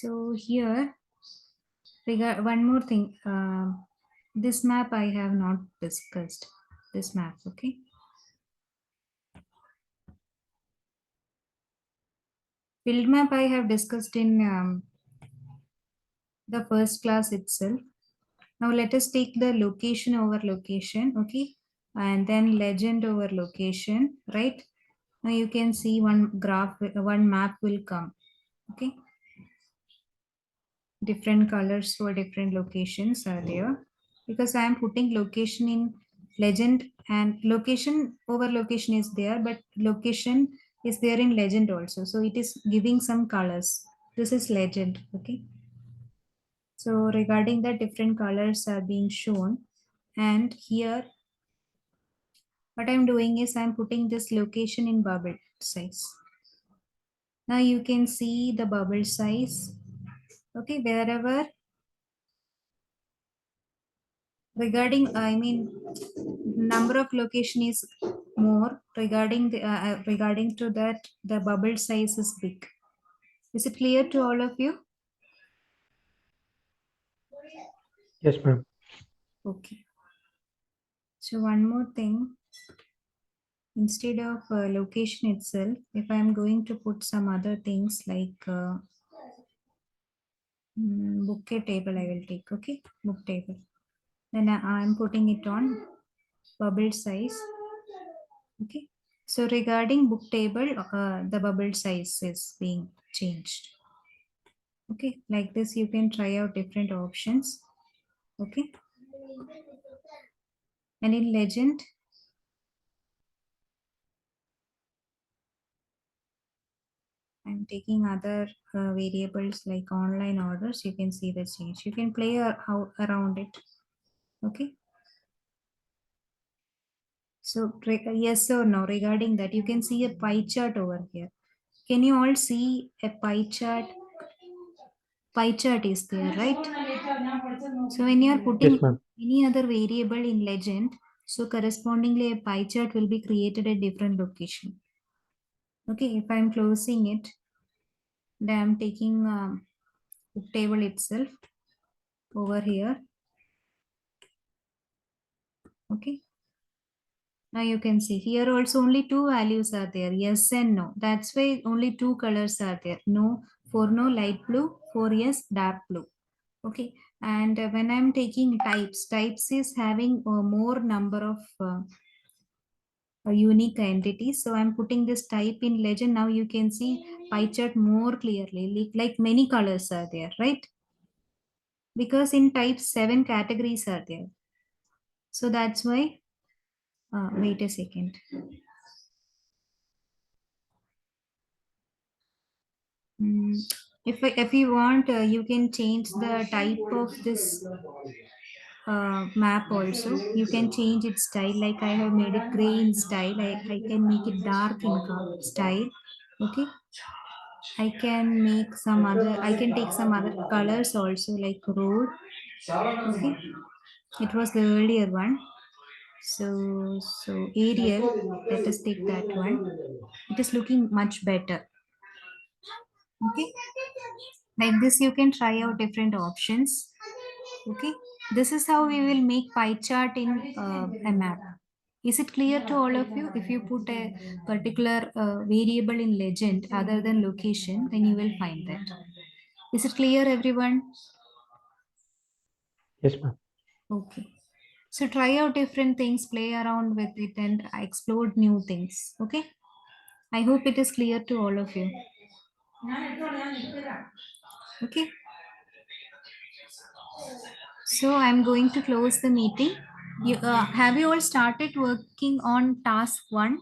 So here, one more thing. This map I have not discussed. This map, okay? Field map I have discussed in the first class itself. Now let us take the location over location, okay? And then legend over location, right? Now you can see one graph, one map will come, okay? Different colors for different locations are there because I am putting location in legend and location over location is there, but location is there in legend also. So it is giving some colors. This is legend, okay? So regarding that, different colors are being shown. And here, what I'm doing is I'm putting this location in bubble size. Now you can see the bubble size. Okay, wherever regarding, I mean, number of location is more regarding the regarding to that the bubble size is big. Is it clear to all of you? Yes, ma'am. Okay. So one more thing. Instead of location itself, if I'm going to put some other things like bouquet table, I will take, okay, book table. Then I'm putting it on bubble size, okay. So regarding book table, the bubble size is being changed, okay. Like this, you can try out different options, okay. And in legend, I'm taking other variables like online orders. You can see the change. You can play around it. Okay. So yes or no regarding that, you can see a pie chart over here. Can you all see a pie chart? Pie chart is there, right? So when you are Yes, putting ma'am. any other variable in legend, so correspondingly a pie chart will be created at different location. Okay, if I'm closing it, then I'm taking book table itself over here. Okay. Now you can see here also only two values are there, yes and no. That's why only two colors are there. No, for no light blue, for yes dark blue. Okay, and when I'm taking types is having more number of unique entities. So I'm putting this type in legend. Now you can see pie chart more clearly, like many colors are there, right? Because in type 7 categories are there. So that's why, wait a second. Mm, if you want, you can change the type of this map also. You can change its style. Like I have made it gray in style. I can make it dark in style. Okay. I can make some other. I can take some other colors also, like road. Okay. It was the earlier one. So Arial. Let us take that one. It is looking much better. Okay, like this you can try out different options. Okay, this is how we will make pie chart in a map. Is it clear to all of you? If you put a particular variable in legend other than location, then you will find that. Is it clear, everyone? Yes, ma'am. Okay, so try out different things, play around with it, and explore new things. Okay, I hope it is clear to all of you. Okay, so I'm going to close the meeting. Have you all started working on task one?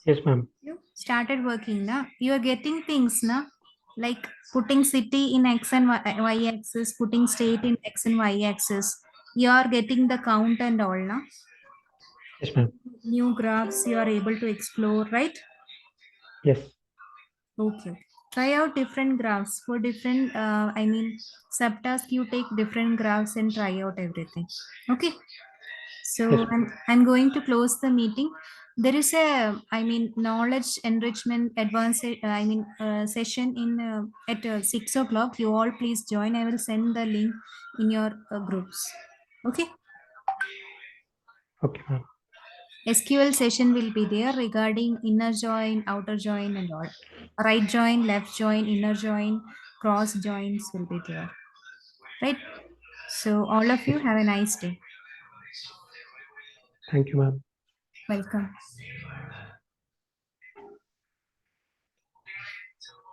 Yes, ma'am. You started working, na? You are getting things, na? Like putting city in X and Y axis, putting state in X and Y axis. You are getting the count and all, na? Yes, ma'am. New graphs you are able to explore, right? Yes. Okay. Try out different graphs for different, I mean, subtask. You take different graphs and try out everything. Okay. Yes, So ma'am. I'm going to close the meeting. there is a, I mean, knowledge enrichment advanced, session in at 6 o'clock. You all please join. I will send the link in your groups. Okay. Okay, ma'am. SQL session will be there regarding inner join, outer join, and all. Right join, left join, inner join, cross joins will be there. Right. So all of you Yes. have a nice day. Thank you, ma'am. Welcome.